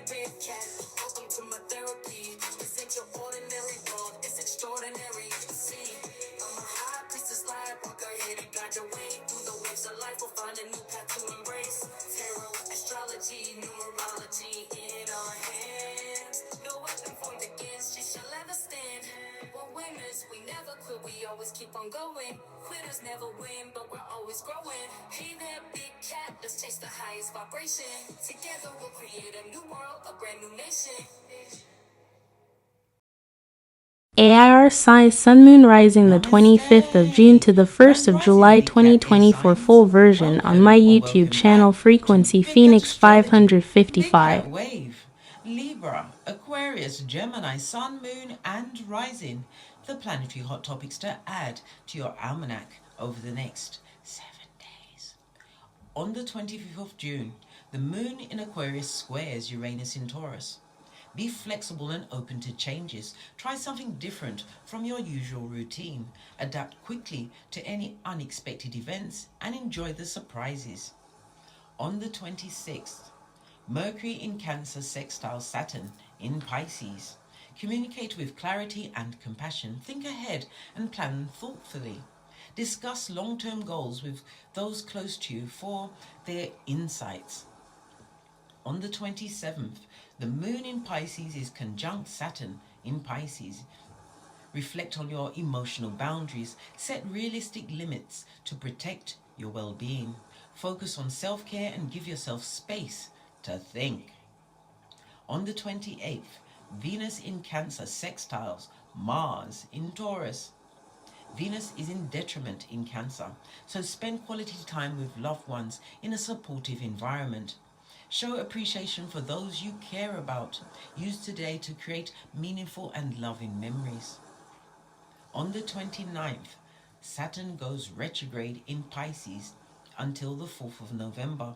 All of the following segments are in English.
big cat. Welcome to my therapy. This ain't your ordinary world, it's extraordinary. See, I'm a high priestess light walker here to guide your way through the waves of life. We'll find a new path to embrace. Tarot, astrology, numerology in our hands. No weapon formed against you shall ever stand. We're winners, we never quit, we always keep on going. Quitters never win, but we're always growing. Hey there, big cat, let's chase the highest vibration. Together we'll create a new world, a brand new nation. AIR sign Sun Moon Rising the 25th of June to the 1st of July 2024 full version on my YouTube channel Frequency Phoenix 555. Wave, Libra, Aquarius, Gemini, Sun, Moon and Rising. The planetary hot topics to add to your almanac over the next 7 days. On the 25th of June, the Moon in Aquarius squares Uranus in Taurus. Be flexible and open to changes. Try something different from your usual routine. Adapt quickly to any unexpected events and enjoy the surprises. On the 26th, Mercury in Cancer sextiles Saturn in Pisces. Communicate with clarity and compassion. Think ahead and plan thoughtfully. Discuss long-term goals with those close to you for their insights. On the 27th, the Moon in Pisces is conjunct Saturn in Pisces. Reflect on your emotional boundaries. Set realistic limits to protect your well-being. Focus on self-care and give yourself space to think. On the 28th, Venus in Cancer sextiles Mars in Taurus. Venus is in detriment in Cancer, so spend quality time with loved ones in a supportive environment. Show appreciation for those you care about. Use today to create meaningful and loving memories. On the 29th, Saturn goes retrograde in Pisces until the 4th of November.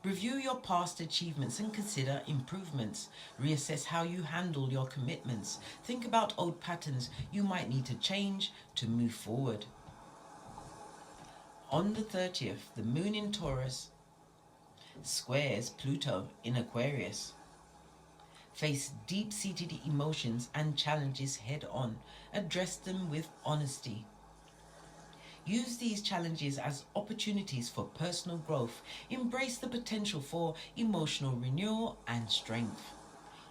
Review your past achievements and consider improvements. Reassess how you handle your commitments. Think about old patterns you might need to change to move forward. On the 30th, the Moon in Taurus squares Pluto in Aquarius. Face deep-seated emotions and challenges head-on. Address them with honesty. Use these challenges as opportunities for personal growth. Embrace the potential for emotional renewal and strength.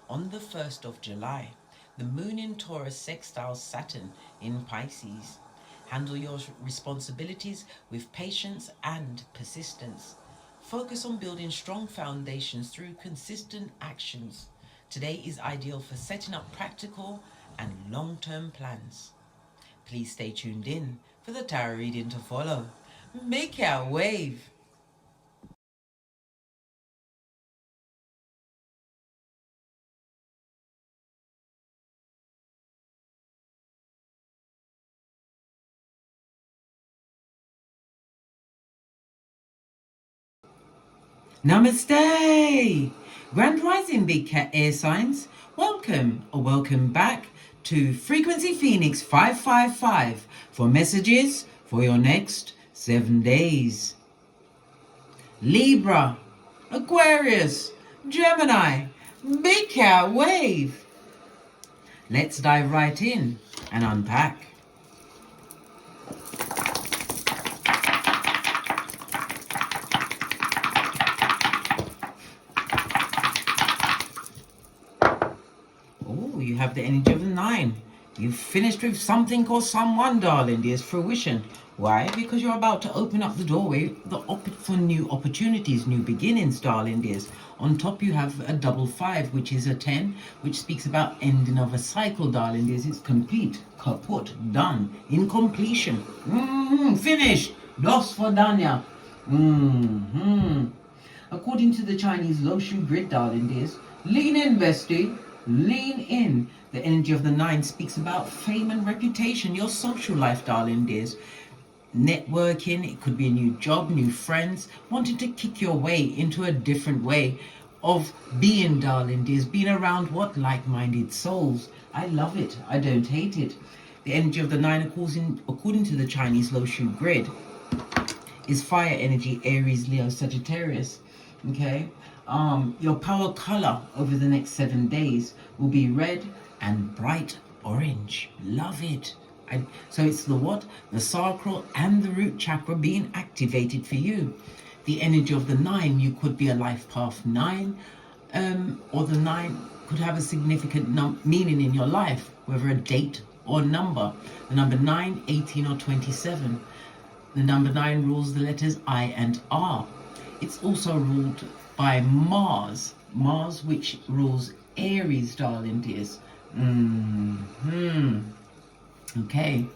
On the 1st of July, the Moon in Taurus sextiles Saturn in Pisces. Handle your responsibilities with patience and persistence. Focus on building strong foundations through consistent actions. Today is ideal for setting up practical and long-term plans. Please stay tuned in for the tarot reading to follow. Make your wave. Namaste! Grand Rising Big Cat Air Signs. Welcome or welcome back to Frequency Phoenix 555 for messages for your next 7 days. Libra, Aquarius, Gemini, Big Cat Wave. Let's dive right in and unpack. You have the energy of the 9. You've finished with something or someone, darling. There's fruition. Why? Because you're about to open up the doorway for new opportunities, new beginnings, darling dears. On top you have a double 5, which is a 10, which speaks about ending of a cycle, darling dears. It's complete, kaput, done, in completion. Finished. Dos for Danya. According to the Chinese Loshu grid, darling dears, lean in, bestie. Lean in. The energy of the 9 speaks about fame and reputation, your social life, darling dears. Networking, it could be a new job, new friends, wanting to kick your way into a different way of being, darling dears. Being around what? Like-minded souls. I love it. I don't hate it. The energy of the 9, according to the Chinese Loshu grid, is fire energy, Aries, Leo, Sagittarius. Okay? Your power color over the next 7 days will be red and bright orange. Love it. So it's the what? The sacral and the root chakra being activated for you. The energy of the 9, you could be a life path 9, or the 9 could have a significant meaning in your life, whether a date or number. The number 9, 18 or 27. The number 9 rules the letters I and R. It's also ruled by Mars, which rules Aries, darling dears. Okay.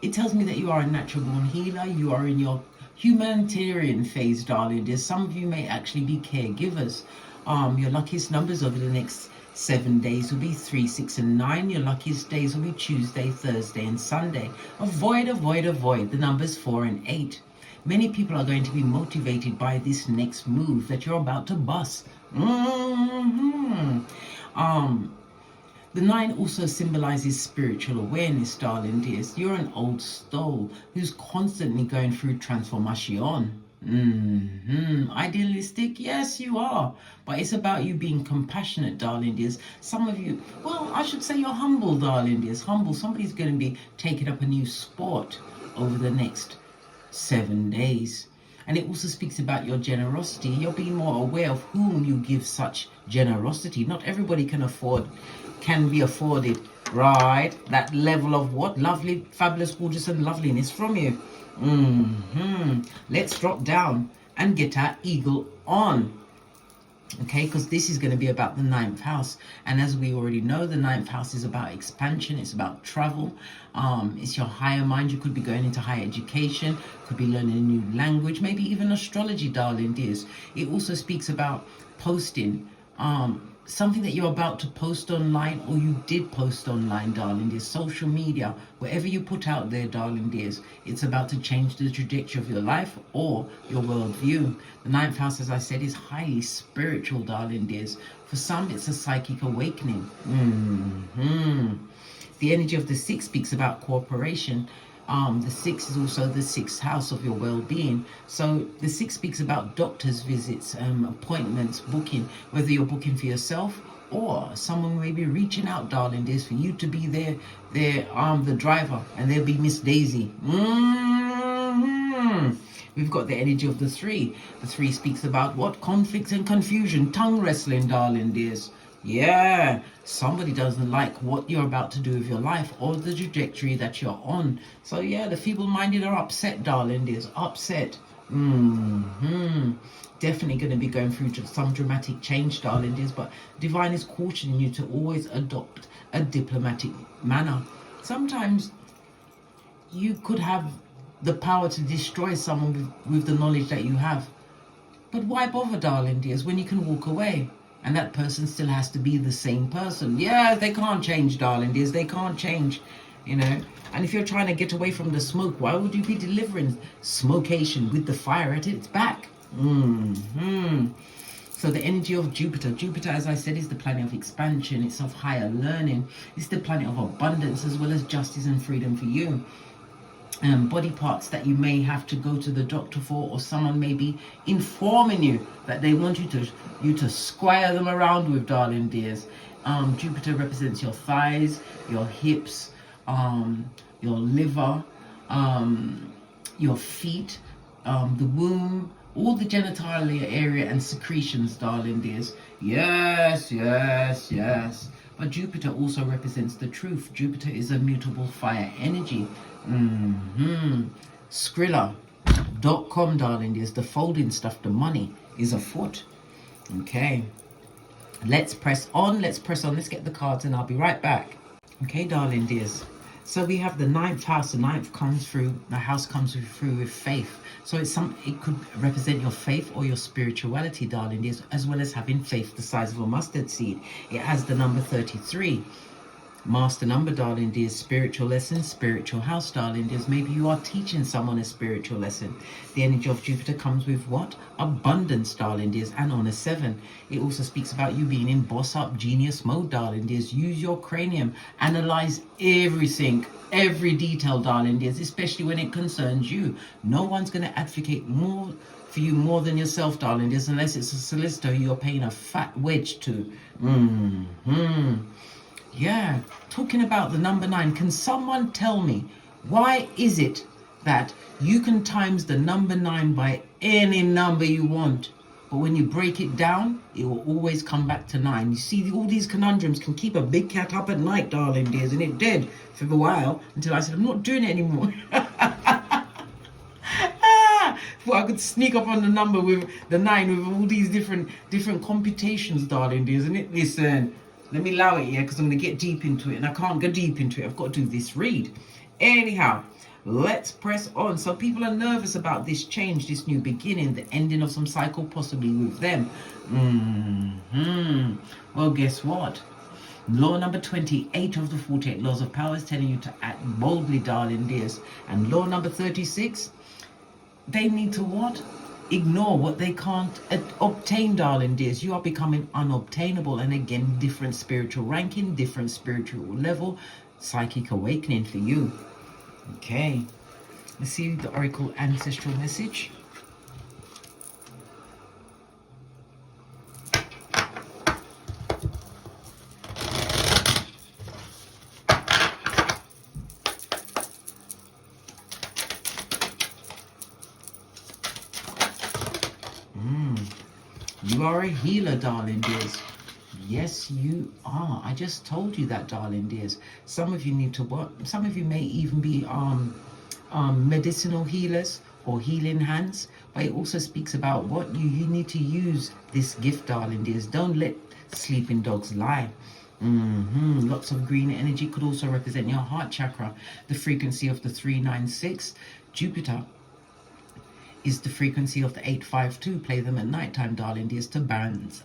It tells me that you are a natural born healer. You are in your humanitarian phase, darling dears. Some of you may actually be caregivers. Your luckiest numbers over the next 7 days will be 3, 6, and 9. Your luckiest days will be Tuesday, Thursday, and Sunday. Avoid the numbers 4 and 8. Many people are going to be motivated by this next move that you're about to bust. The 9 also symbolizes spiritual awareness, darling dears. You're an old soul who's constantly going through transformation. Idealistic, yes you are, but it's about you being compassionate, darling dears. Some of you, well, I should say you're humble, darling dears. Humble. Somebody's going to be taking up a new sport over the next 7 days. And it also speaks about your generosity. You're being more aware of whom you give such generosity. Not everybody can be afforded, right? That level of what? Lovely, fabulous, gorgeous, and loveliness from you. Let's drop down and get our eagle on. Okay, because this is going to be about the 9th house. And as we already know, the 9th house is about expansion. It's about travel. It's your higher mind. You could be going into higher education, could be learning a new language, maybe even astrology, darling dears. It also speaks about posting something that you're about to post online, or you did post online, darling dears. Social media, whatever you put out there, darling dears, it's about to change the trajectory of your life or your worldview. The 9th house, as I said, is highly spiritual, darling dears. For some, it's a psychic awakening. The energy of the 6 speaks about cooperation. The 6 is also the 6th house of your well-being. So the 6 speaks about doctor's visits, appointments, booking, whether you're booking for yourself or someone may be reaching out, darling dears, for you to be the driver, and they'll be Miss Daisy. We've got the energy of the 3. The 3 speaks about what? Conflicts and confusion, tongue wrestling, darling dears. Yeah, somebody doesn't like what you're about to do with your life or the trajectory that you're on. So yeah, the feeble-minded are upset, darling dears, upset. Definitely going to be going through some dramatic change, darling dears, but divine is cautioning you to always adopt a diplomatic manner. Sometimes you could have the power to destroy someone with the knowledge that you have, but why bother, darling dears, when you can walk away? And that person still has to be the same person. Yeah, they can't change, darling dears. They can't change, you know. And if you're trying to get away from the smoke, why would you be delivering smokeation with the fire at its back? So the energy of Jupiter. Jupiter, as I said, is the planet of expansion. It's of higher learning. It's the planet of abundance as well as justice and freedom for you. Body parts that you may have to go to the doctor for, or someone may be informing you that they want you to square them around with, darling dears. Jupiter represents your thighs, your hips, your liver, your feet, the womb, all the genitalia area and secretions, darling dears. Yes. But Jupiter also represents the truth. Jupiter is a mutable fire energy. Skrilla.com, darling dears. The folding stuff, the money is afoot. Okay. Let's press on. Let's get the cards and I'll be right back. Okay, darling dears. So we have the 9th house. The 9th comes through. The house comes through with faith. So it could represent your faith or your spirituality, darling dears, as well as having faith the size of a mustard seed. It has the number 33. Master number, darling dears. Spiritual lesson, spiritual house, darling dears. Maybe you are teaching someone a spiritual lesson. The energy of Jupiter comes with what? Abundance, darling dears, and on a 7. It also speaks about you being in boss up genius mode, darling dears. Use your cranium. Analyze everything, every detail, darling dears, especially when it concerns you. No one's going to advocate more for you more than yourself, darling dears, unless it's a solicitor who you're paying a fat wedge to. Yeah, talking about the number 9, can someone tell me why is it that you can times the number 9 by any number you want, but when you break it down, it will always come back to 9? You see, all these conundrums can keep a big cat up at night, darling dears, and it did for a while until I said, I'm not doing it anymore. Well, I could sneak up on the number with the 9 with all these different computations, darling dears, and it, listen, let me allow it, yeah, because I'm going to get deep into it, and I can't go deep into it. I've got to do this read. Anyhow, let's press on. So people are nervous about this change, this new beginning, the ending of some cycle, possibly with them. Well, guess what? Law number 28 of the 48 laws of power is telling you to act boldly, darling dears. And law number 36, they need to what? Ignore what they can't obtain, darling dears. You are becoming unobtainable. And again, different spiritual ranking, different spiritual level, psychic awakening for you. Okay, let's see the oracle ancestral message. You are a healer, darling dears. Yes, you are. I just told you that, darling dears. Some of you need to work. Some of you may even be medicinal healers or healing hands. But it also speaks about what you need to use this gift, darling dears. Don't let sleeping dogs lie. Lots of green energy could also represent your heart chakra. The frequency of the 396. Jupiter is the frequency of the 852. Play them at nighttime, darling dears, to balance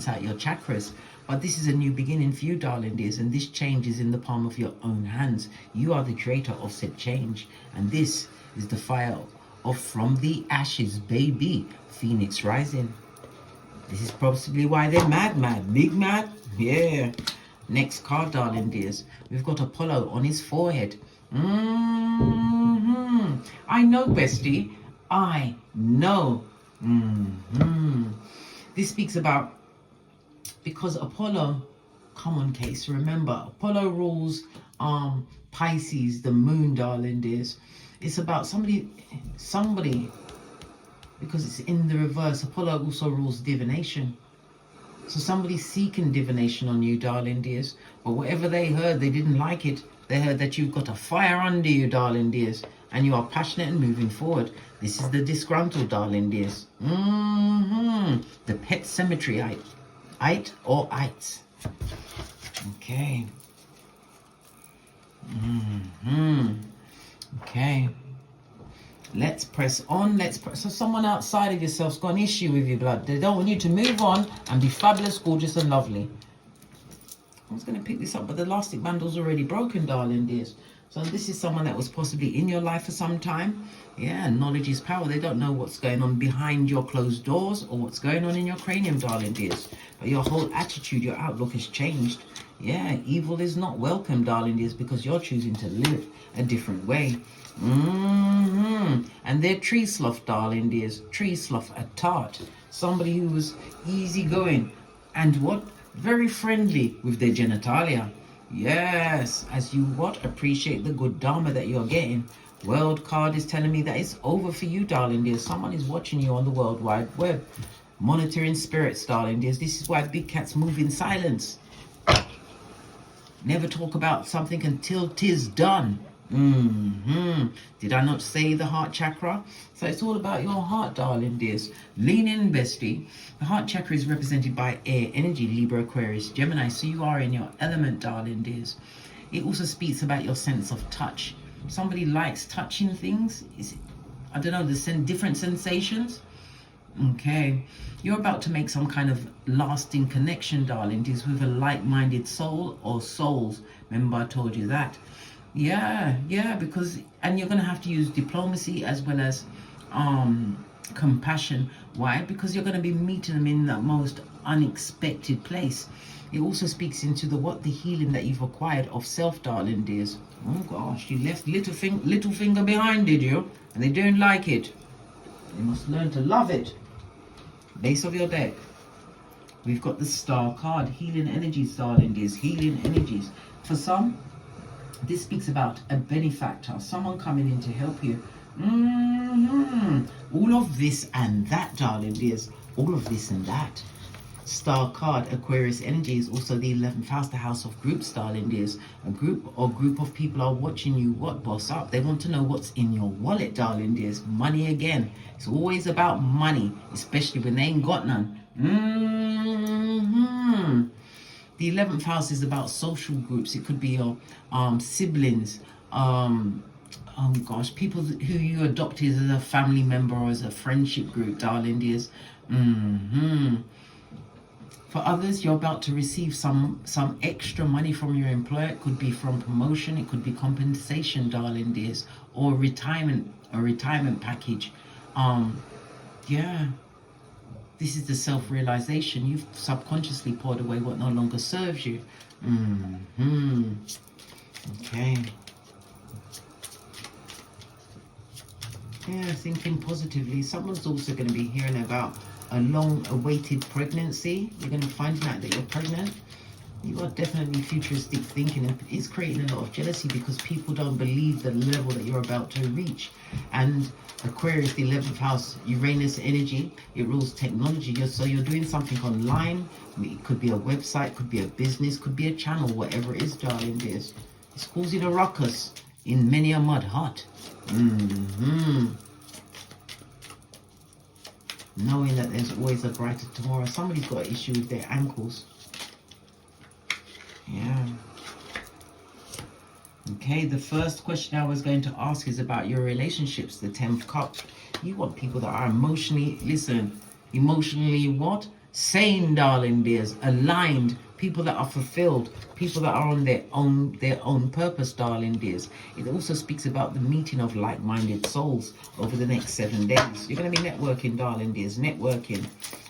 out your chakras. But this is a new beginning for you, darling dears, and this change is in the palm of your own hands. You are the creator of said change, and this is the fire of from the ashes, baby, Phoenix rising. This is possibly why they're mad, big mad. Yeah. Next card, darling dears, we've got Apollo on his forehead. I know, bestie. I know. This speaks about, because Apollo, come on, case, remember, Apollo rules Pisces, the moon, darling dears. It's about somebody, because it's in the reverse. Apollo also rules divination. So somebody's seeking divination on you, darling dears. But whatever they heard, they didn't like it. They heard that you've got a fire under you, darling dears, and you are passionate and moving forward. This is the disgruntled, darling dears. The pet cemetery ite or ites. Okay. Okay. Let's press on. So someone outside of yourself's got an issue with your blood. They don't want you to move on and be fabulous, gorgeous, and lovely. I was going to pick this up, but the elastic bundle's already broken, darling dears. So this is someone that was possibly in your life for some time. Yeah, knowledge is power. They don't know what's going on behind your closed doors or what's going on in your cranium, darling dears. But your whole attitude, your outlook has changed. Yeah, evil is not welcome, darling dears, because you're choosing to live a different way. And they're tree sloth, darling dears. Tree sloth, aTarot. Somebody who was easygoing and what? Very friendly with their genitalia. Yes, as you what? Appreciate the good dharma that you're getting. World card is telling me that it's over for you, darling dears. Someone is watching you on the World Wide Web. Monitoring spirits, darling dears. This is why big cats move in silence. Never talk about something until 'tis done. Did I not say the heart chakra? So it's all about your heart, darling dears. Lean in, bestie. The heart chakra is represented by air energy, Libra, Aquarius, Gemini. So you are in your element, darling dears. It also speaks about your sense of touch. Somebody likes touching things. I don't know, different sensations. Okay, you're about to make some kind of lasting connection, darling dears, with a like-minded soul or souls. Remember I told you that. Yeah, because, and you're going to have to use diplomacy as well as compassion. Why? Because you're going to be meeting them in the most unexpected place. It also speaks into the healing that you've acquired of self, darling dears. Oh gosh, you left little finger behind, did you? And they don't like it. You must learn to love it. Base of your deck. We've got the Star card. Healing energies, darling dears. Healing energies. For some, this speaks about a benefactor. Someone coming in to help you. All of this and that, darling dears. All of this and that. Star card, Aquarius energy is also the 11th house, the house of groups, darling dears. A group of people are watching you boss up. They want to know what's in your wallet, darling dears. Money again. It's always about money, especially when they ain't got none. The 11th house is about social groups. It could be your siblings, oh gosh, people who you adopted as a family member or as a friendship group, darling dears. For others, you're about to receive some extra money from your employer. It could be from promotion, it could be compensation, darling dears, or a retirement package. Yeah. This is the self-realization. You've subconsciously poured away what no longer serves you. Okay. Yeah, thinking positively. Someone's also going to be hearing about a long-awaited pregnancy. You're going to find out that you're pregnant. You are definitely futuristic thinking, and it's creating a lot of jealousy because people don't believe the level that you're about to reach. And Aquarius, the 11th house, Uranus energy, it rules technology. So you're doing something online. It could be a website, could be a business, could be a channel, whatever it is, darling dears. It's causing a ruckus in many a mud hut. Knowing that there's always a brighter tomorrow. Somebody's got an issue with their ankles. Yeah. Okay, the first question I was going to ask is about your relationships, the 10th cup. You want people that are emotionally what? Sane, darling dears, aligned, people that are fulfilled, people that are on their own purpose, darling dears. It also speaks about the meeting of like-minded souls over the next 7 days. You're going to be networking, darling dears, networking.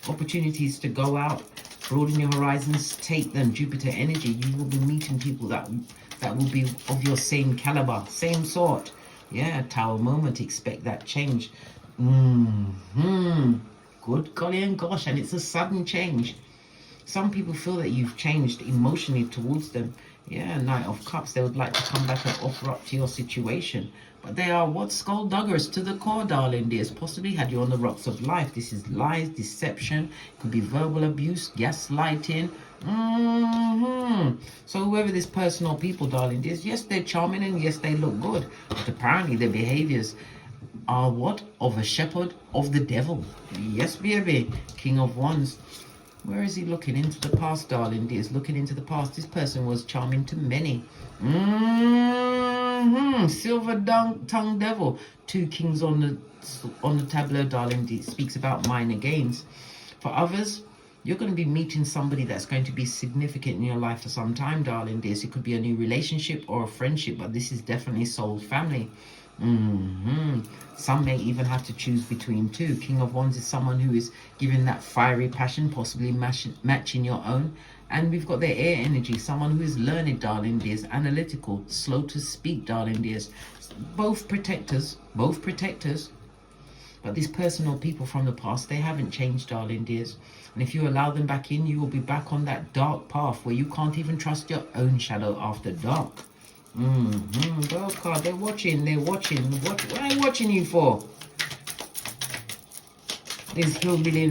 Opportunities to go out, broaden your horizons, take them. Jupiter energy, you will be meeting people that will be of your same caliber, same sort. Yeah, Tower moment, expect that change. Good golly and gosh, and it's a sudden change. Some people feel that you've changed emotionally towards them. Yeah, Knight of Cups, they would like to come back and offer up to your situation. But they are what? Skullduggers to the core, darling dears. Possibly had you on the rocks of life. This is lies, deception. Could be verbal abuse, gaslighting. So whoever this person or people, darling dears, yes, they're charming and yes, they look good. But apparently their behaviors are what? Of a shepherd of the devil. Yes, baby. King of Wands. Where is he looking? Into the past, darling dears. Looking into the past. This person was charming to many. Silver tongue devil. 2 kings on the tableau, darling dears. Speaks about minor gains. For others, you're going to be meeting somebody that's going to be significant in your life for some time, darling dears. It could be a new relationship or a friendship, but this is definitely soul family. Some may even have to choose between two. King of Wands is someone who is giving that fiery passion, possibly matching your own. And we've got their air energy, someone who is learned, darling dears, analytical, slow to speak, darling dears. Both protectors. But this person or people from the past, they haven't changed, darling dears. And if you allow them back in, you will be back on that dark path where you can't even trust your own shadow after dark. Girl card, they're watching. What are they watching you for? This hillbilly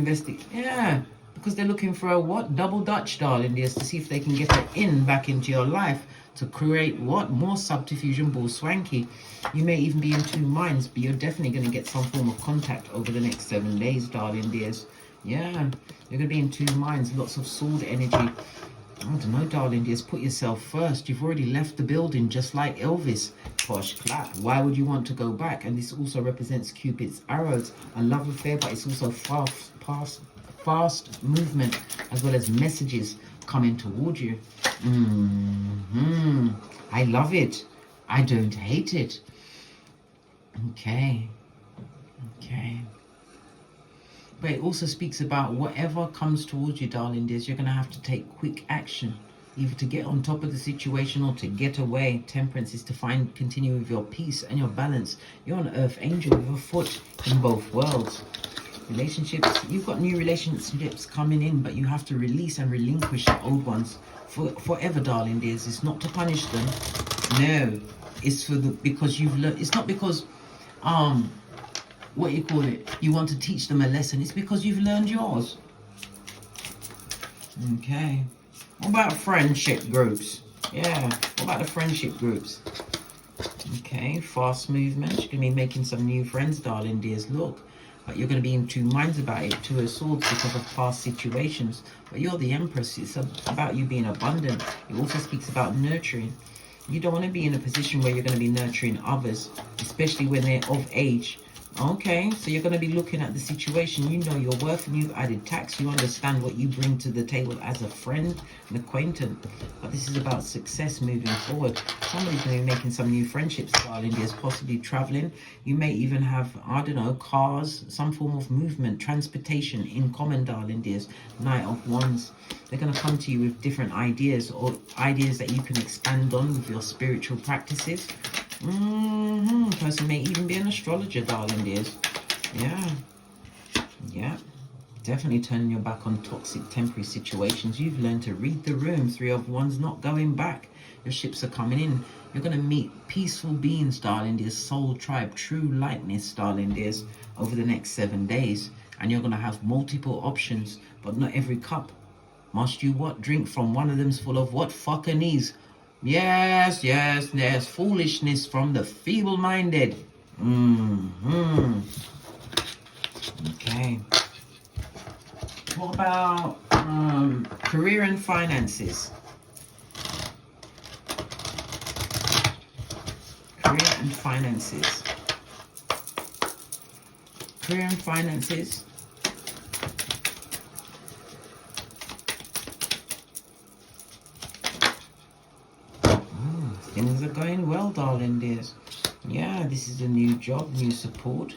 yeah, because they're looking for a what? Double Dutch, darling dears, to see if they can get an back into your life to create what? More subterfuge and bull swanky. You may even be in 2 minds, but you're definitely going to get some form of contact over the next 7 days, darling dears. Yeah, you're going to be in 2 minds, lots of sword energy. I don't know, darling dears, put yourself first. You've already left the building just like Elvis. Posh clap. Why would you want to go back? And this also represents Cupid's arrows, a love affair, but it's also fast movement as well as messages coming toward you. I love it. I don't hate it. Okay. But it also speaks about whatever comes towards you, darling dears, you're going to have to take quick action. either to get on top of the situation or to get away. Temperance is to continue with your peace and your balance. You're an earth angel with a foot in both worlds. Relationships, you've got new relationships coming in, but you have to release and relinquish the old ones forever, darling dears. It's not to punish them, no, it's for because you've learned. It's not because what you call it, you want to teach them a lesson. It's because you've learned yours. Okay, what about friendship groups? Yeah, what about the friendship groups? Okay, fast movement. You're going to be making some new friends, darling dears. Look, but you're going to be in two minds about it. Two of Swords because of past situations. But you're the Empress. It's about you being abundant. It also speaks about nurturing. You don't want to be in a position where you're going to be nurturing others, especially when they're of age. Okay, so you're going to be looking at the situation. You know your worth and you've added tax. You understand what you bring to the table as a friend, an acquaintance. But this is about success moving forward. Somebody's going to be making some new friendships, darling. There's possibly traveling. You may even have, I don't know, cars, some form of movement, transportation in common, darling dears. Knight of Wands. They're going to come to you with different ideas or ideas that you can expand on with your spiritual practices. Person may even be an astrologer, darling dears. Yeah, definitely turning your back on toxic temporary situations. You've learned to read the room. Three of Wands, not going back. Your ships are coming in. You're going to meet peaceful beings, darling dears. Soul tribe, true lightness, darling dears, over the next 7 days. And you're going to have multiple options, but not every cup must you what drink from. One of them's full of what? Fuckanese. Yes, foolishness from the feeble-minded. Okay. What about career and finances? Career and finances. Career and finances. Things are going well, darling dears. Yeah, this is a new job, new support.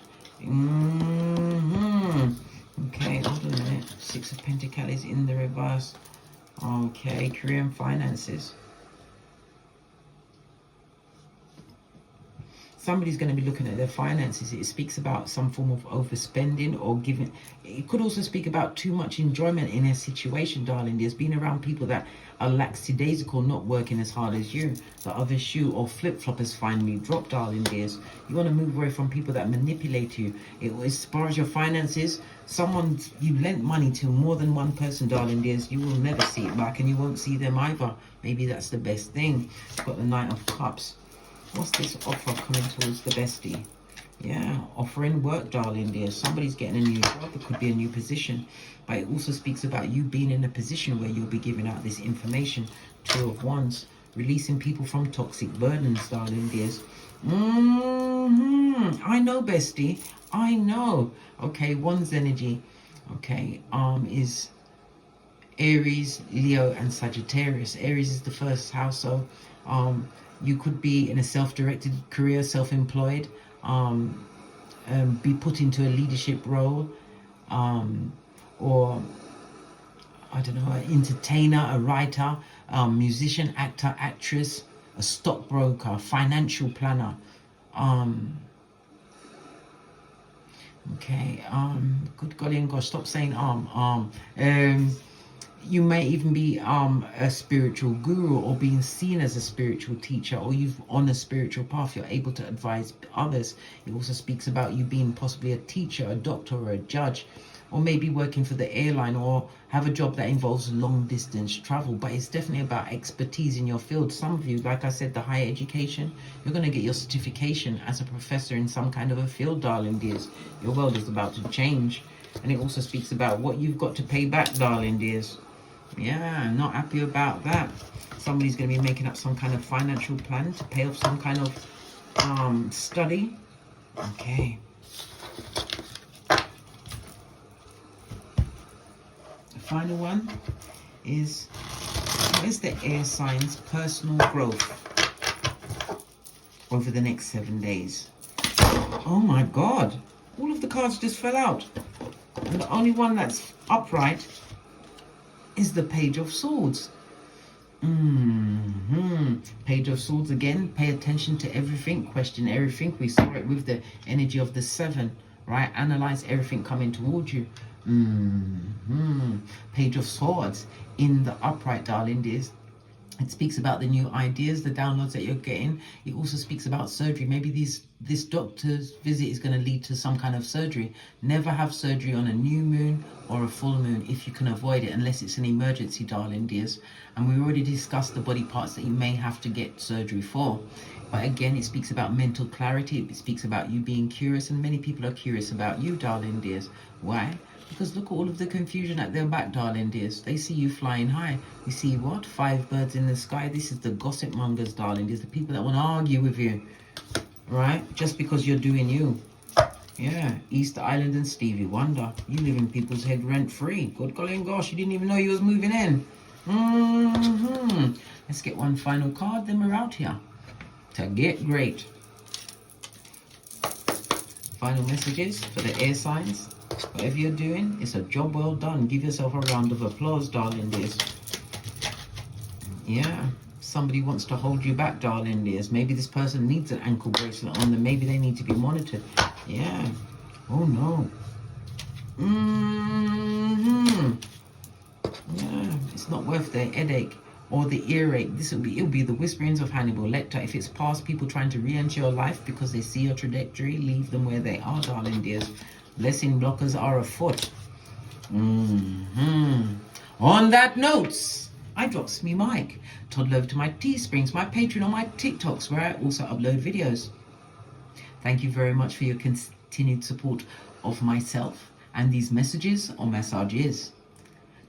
Okay, hold on a minute. Six of Pentacles in the reverse. Okay, career and finances. Somebody's going to be looking at their finances. It speaks about some form of overspending or giving. It could also speak about too much enjoyment in a situation, darling. There's been around people that are lackadaisical, not working as hard as you. The other shoe or flip-flop has finally dropped, darling dears. You want to move away from people that manipulate you. As far as your finances, you lent money to more than one person, darling dears. You will never see it back and you won't see them either. Maybe that's the best thing. You've got the Knight of Cups. What's this offer coming towards the bestie? Yeah, offering work, darling dear. Somebody's getting a new job. It could be a new position. But it also speaks about you being in a position where you'll be giving out this information. Two of Wands. Releasing people from toxic burdens, darling dears. I know, bestie. I know. Okay, Wands energy. Okay, is Aries, Leo, and Sagittarius. Aries is the first house, so you could be in a self-directed career, self-employed, be put into a leadership role, or, I don't know, an entertainer, a writer, musician, actor, actress, a stockbroker, financial planner. Okay, good golly and gosh, stop saying you may even be a spiritual guru or being seen as a spiritual teacher, or you've on a spiritual path, you're able to advise others. It also speaks about you being possibly a teacher, a doctor, or a judge, or maybe working for the airline, or have a job that involves long distance travel. But it's definitely about expertise in your field. Some of you, like I said, the higher education, you're going to get your certification as a professor in some kind of a field, darling dears. Your world is about to change. And it also speaks about what you've got to pay back, darling dears. Yeah, not happy about that. Somebody's going to be making up some kind of financial plan to pay off some kind of study. Okay. The final one is, what is the air signs' personal growth over the next 7 days? Oh my God. All of the cards just fell out. And the only one that's upright is the Page of Swords. Page of Swords again. Pay attention to everything. Question everything. We saw it with the energy of the 7, right? Analyze everything coming towards you. Page of Swords in the upright, darling dears. It speaks about the new ideas, the downloads that you're getting. It also speaks about surgery. Maybe this doctor's visit is going to lead to some kind of surgery. Never have surgery on a new moon or a full moon if you can avoid it, unless it's an emergency, darling dears. And we already discussed the body parts that you may have to get surgery for. But again, it speaks about mental clarity. It speaks about you being curious, and many people are curious about you, darling dears. Why? Because look at all of the confusion at their back, darling dears. They see you flying high. You see what? 5 birds in the sky. This is the gossip mongers, darling dears. The people that want to argue with you, right? Just because you're doing you. Yeah, Easter Island and Stevie Wonder. You live in people's head rent free. Good golly and gosh, you didn't even know you was moving in. Let's get one final card, then we're out here. To get great. Final messages for the air signs. Whatever you're doing, it's a job well done. Give yourself a round of applause, darling dears. Yeah, somebody wants to hold you back, darling dears. Maybe this person needs an ankle bracelet on them. Maybe they need to be monitored. Yeah. Oh no. Yeah, it's not worth the headache or the earache. It'll be the whisperings of Hannibal Lecter. If it's past people trying to re-enter your life because they see your trajectory, leave them where they are, darling dears. Blessing blockers are afoot. On that note, I drops me mic. Toddle over to my Teesprings, my Patreon, or my TikToks, where I also upload videos. Thank you very much for your continued support of myself and these messages or massages.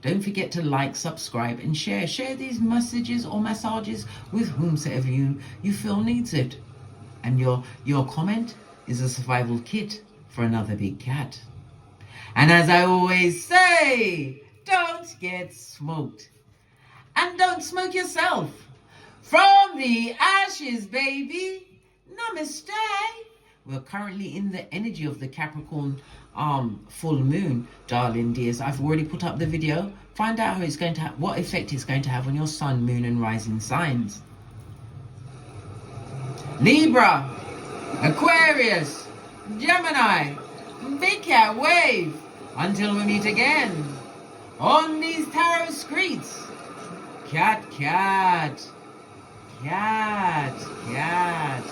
Don't forget to like, subscribe, and share. Share these messages or massages with whomsoever you feel needs it. And your comment is a survival kit for another big cat. And as I always say, don't get smoked. And don't smoke yourself. From the ashes, baby. Namaste. We're currently in the energy of the Capricorn full moon, darling dears. I've already put up the video. Find out how it's going to what effect it's going to have on your sun, moon, and rising signs. Libra, Aquarius, Gemini, big cat wave. Until we meet again on these tarot streets. Cat, cat, cat, cat.